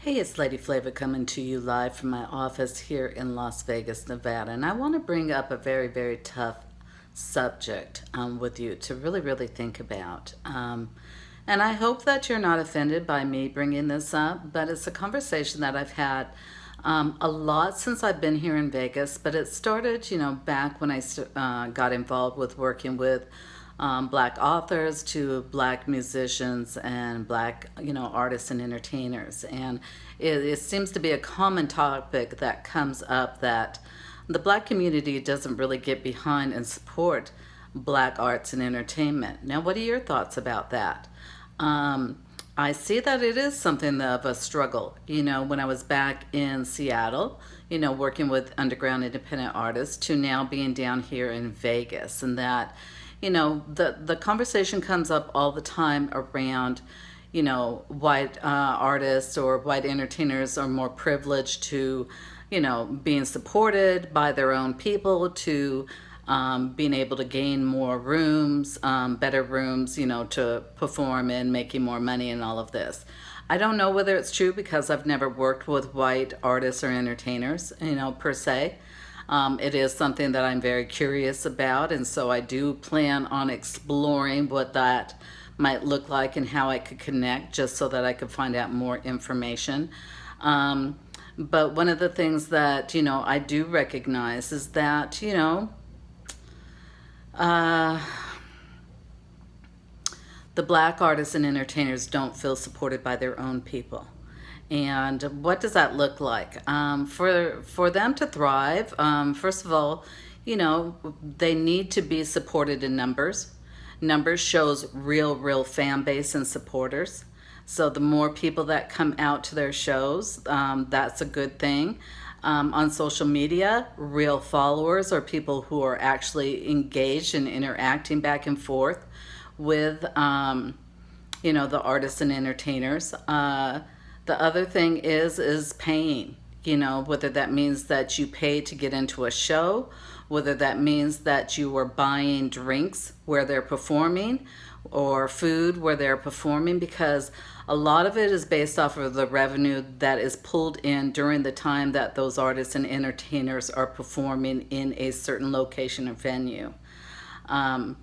Hey, it's Lady Flava coming to you live from my office here in Las Vegas, Nevada. And I want to bring up a very, very tough subject with you to really think about. And I hope that you're not offended by me bringing this up, but it's a conversation that I've had a lot since I've been here in Vegas. But it started, back when I got involved with working with black authors to black musicians and black, artists and entertainers. And it seems to be a common topic that comes up that the black community doesn't really get behind and support black arts and entertainment. Now, what are your thoughts about that? I see that it is something of a struggle. When I was back in Seattle, working with underground independent artists to now being down here in Vegas, and that the conversation comes up all the time around, white artists or white entertainers are more privileged to, being supported by their own people, to being able to gain more rooms, better rooms, to perform in, making more money and all of this. I don't know whether it's true because I've never worked with white artists or entertainers, per se. It is something that I'm very curious about, and so I do plan on exploring what that might look like and how I could connect just so that I could find out more information. But one of the things that, I do recognize is that, uh, the black artists and entertainers don't feel supported by their own people. And what does that look like? For them to thrive, first of all, they need to be supported in numbers. Numbers shows real fan base and supporters. So the more people that come out to their shows, that's a good thing. On social media, real followers or people who are actually engaged and interacting back and forth with, the artists and entertainers. The other thing is paying, whether that means that you pay to get into a show, whether that means that you are buying drinks where they're performing or food where they're performing, because a lot of it is based off of the revenue that is pulled in during the time that those artists and entertainers are performing in a certain location or venue. And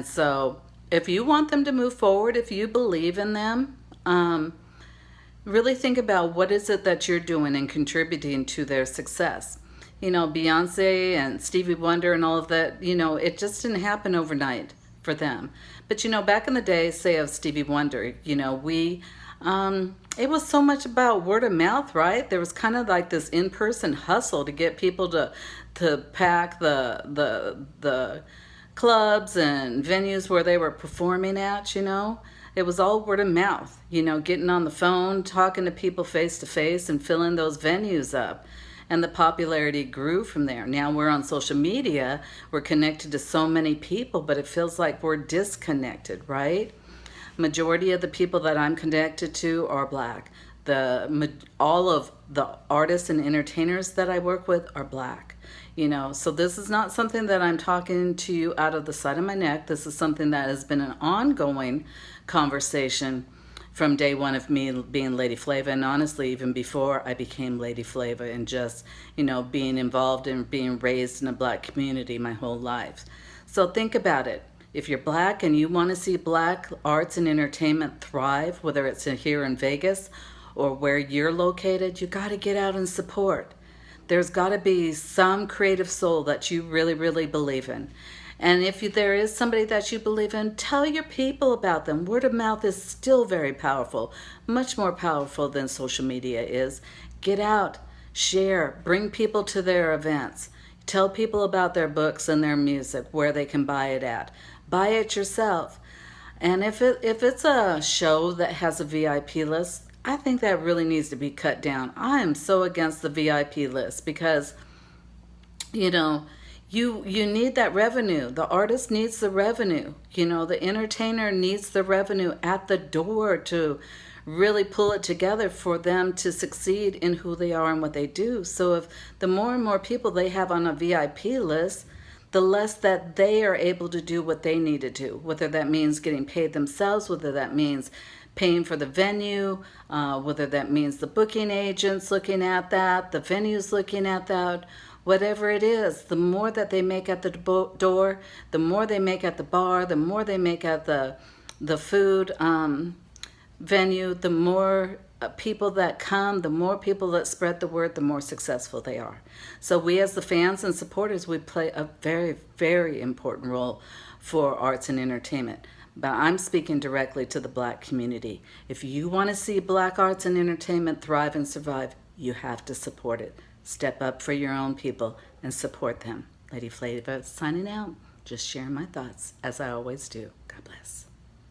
so if you want them to move forward, if you believe in them, really think about what is it that you're doing and contributing to their success. Beyonce and Stevie Wonder and all of that, it just didn't happen overnight for them. But, back in the day, say of Stevie Wonder, it was so much about word of mouth, right? There was kind of like this in-person hustle to get people to pack the clubs and venues where they were performing at. It was all word of mouth, getting on the phone, talking to people face to face and filling those venues up. And the popularity grew from there. Now we're on social media, we're connected to so many people, but it feels like we're disconnected, right? Majority of the people that I'm connected to are black. All of the artists and entertainers that I work with are black. So this is not something that I'm talking to you out of the side of my neck. This is something that has been an ongoing conversation from day one of me being Lady Flava, and honestly, even before I became Lady Flava, and just, being involved and being raised in a black community my whole life. So think about it. If you're black and you want to see black arts and entertainment thrive, whether it's here in Vegas or where you're located, you got to get out and support. There's got to be some creative soul that you really believe in. And if there is somebody that you believe in, tell your people about them. Word of mouth is still very powerful, much more powerful than social media is. Get out, share, bring people to their events. Tell people about their books and their music, where they can buy it at. Buy it yourself. And if it's a show that has a VIP list, I think that really needs to be cut down. I am so against the VIP list because, you need that revenue. The artist needs the revenue. The entertainer needs the revenue at the door to really pull it together for them to succeed in who they are and what they do. So if the more and more people they have on a VIP list, the less that they are able to do what they need to do, whether that means getting paid themselves, whether that means paying for the venue, whether that means the booking agents looking at that, the venues looking at that, whatever it is, the more that they make at the door, the more they make at the bar, the more they make at the food venue, the more people that come, the more people that spread the word, the more successful they are. So we as the fans and supporters, we play a very, very important role for arts and entertainment. But I'm speaking directly to the Black community. If you want to see Black arts and entertainment thrive and survive, you have to support it. Step up for your own people and support them. Lady Flava signing out, just sharing my thoughts, as I always do. God bless.